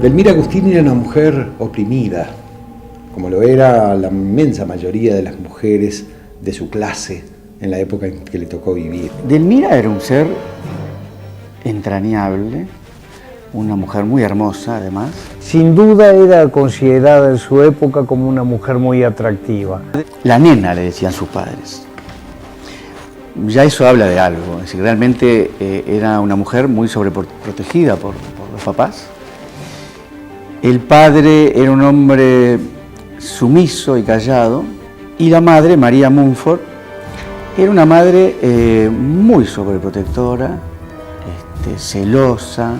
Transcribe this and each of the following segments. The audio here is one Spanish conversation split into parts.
Delmira Agustini era una mujer oprimida, como lo era la inmensa mayoría de las mujeres de su clase en la época en que le tocó vivir. Delmira era un ser entrañable, una mujer muy hermosa además. Sin duda era considerada en su época como una mujer muy atractiva. La nena, le decían sus padres. Ya eso habla de algo, es decir, realmente era una mujer muy sobreprotegida por los papás. El padre era un hombre sumiso y callado, y la madre, María Mumford, era una madre muy sobreprotectora, celosa,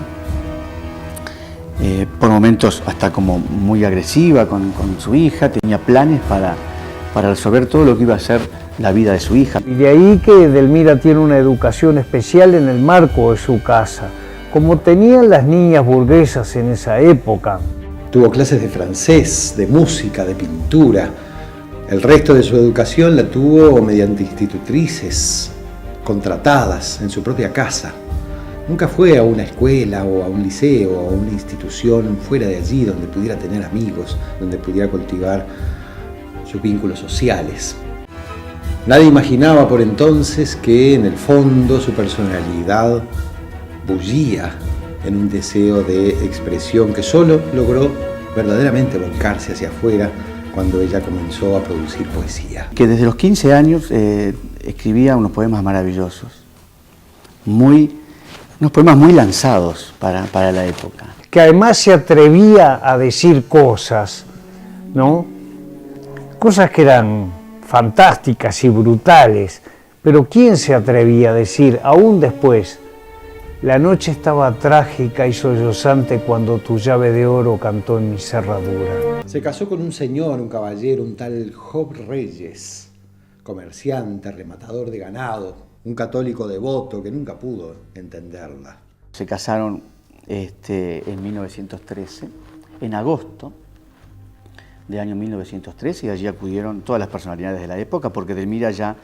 por momentos hasta como muy agresiva con su hija, tenía planes para resolver todo lo que iba a ser la vida de su hija. Y de ahí que Delmira tiene una educación especial en el marco de su casa, como tenían las niñas burguesas en esa época. Tuvo clases de francés, de música, de pintura. El resto de su educación la tuvo mediante institutrices contratadas en su propia casa. Nunca fue a una escuela o a un liceo o a una institución fuera de allí donde pudiera tener amigos, donde pudiera cultivar sus vínculos sociales. Nadie imaginaba por entonces que en el fondo su personalidad bullía en un deseo de expresión que solo logró verdaderamente volcarse hacia afuera cuando ella comenzó a producir poesía. Que desde los 15 años escribía unos poemas maravillosos, unos poemas muy lanzados para la época. Que además se atrevía a decir cosas, ¿no? Cosas que eran fantásticas y brutales, pero ¿quién se atrevía a decir, aún después, la noche estaba trágica y sollozante cuando tu llave de oro cantó en mi cerradura? Se casó con un señor, un caballero, un tal Job Reyes, comerciante, rematador de ganado, un católico devoto que nunca pudo entenderla. Se casaron en 1913, en agosto del año 1913, y allí acudieron todas las personalidades de la época, porque Delmira ya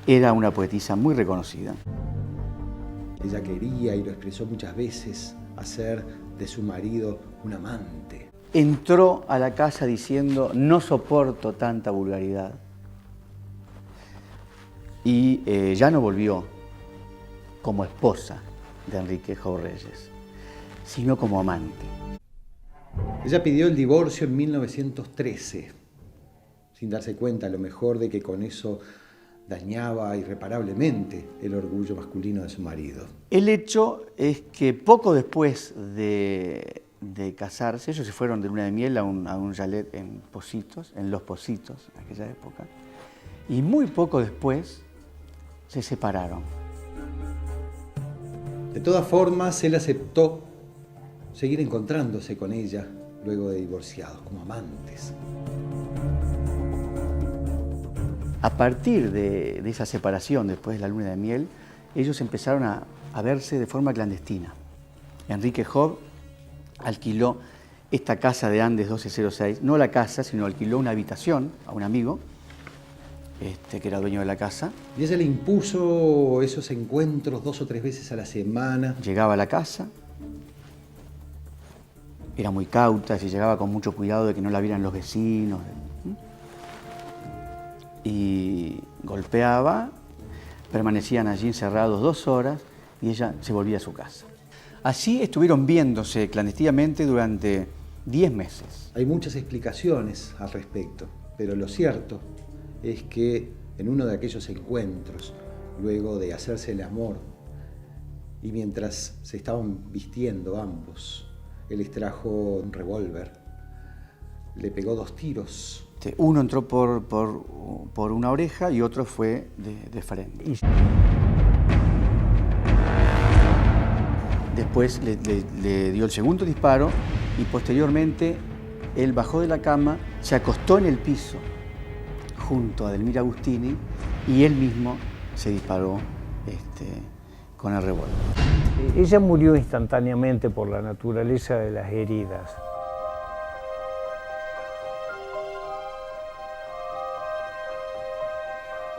era una poetisa muy reconocida. Ella quería, y lo expresó muchas veces, hacer de su marido un amante. Entró a la casa diciendo, no soporto tanta vulgaridad. Y ya no volvió como esposa de Enrique Job Reyes, sino como amante. Ella pidió el divorcio en 1913, sin darse cuenta a lo mejor de que con eso dañaba irreparablemente el orgullo masculino de su marido. El hecho es que poco después de casarse, ellos se fueron de luna de miel a un chalet en Pocitos, en Los Pocitos, en aquella época, y muy poco después se separaron. De todas formas, él aceptó seguir encontrándose con ella luego de divorciados, como amantes. A partir de esa separación, después de la luna de miel, ellos empezaron a verse de forma clandestina. Enrique Job alquiló esta casa de Andes 1206, no la casa, sino alquiló una habitación a un amigo, que era dueño de la casa. Y ella le impuso esos encuentros 2 o 3 veces a la semana. Llegaba a la casa, era muy cauta, se llegaba con mucho cuidado de que no la vieran los vecinos. Y golpeaba, permanecían allí encerrados 2 horas y ella se volvía a su casa. Así estuvieron viéndose clandestinamente durante 10 meses. Hay muchas explicaciones al respecto, pero lo cierto es que en uno de aquellos encuentros, luego de hacerse el amor, y mientras se estaban vistiendo ambos, él extrajo un revólver, le pegó 2 tiros. Uno entró por una oreja y otro fue de frente. Después le dio el segundo disparo y posteriormente él bajó de la cama, se acostó en el piso junto a Delmira Agustini y él mismo se disparó con el revólver. Ella murió instantáneamente por la naturaleza de las heridas.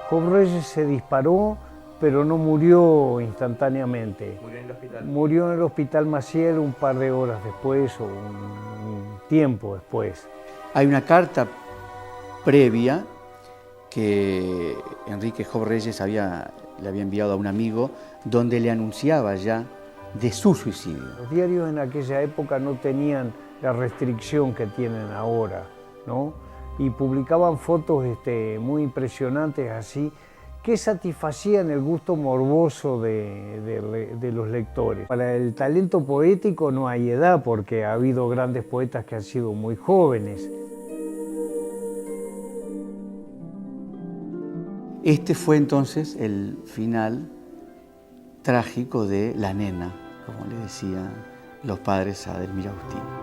Job Reyes se disparó pero no murió instantáneamente. Murió en el hospital. Murió en el Hospital Maciel un par de horas después o un tiempo después. Hay una carta previa que Enrique Job Reyes le había enviado a un amigo donde le anunciaba ya de su suicidio. Los diarios en aquella época no tenían la restricción que tienen ahora, ¿no? Y publicaban fotos muy impresionantes así, que satisfacían el gusto morboso de los lectores. Para el talento poético no hay edad, porque ha habido grandes poetas que han sido muy jóvenes. Este fue entonces el final trágico de la nena, como le decían los padres a Edelmira Agustín.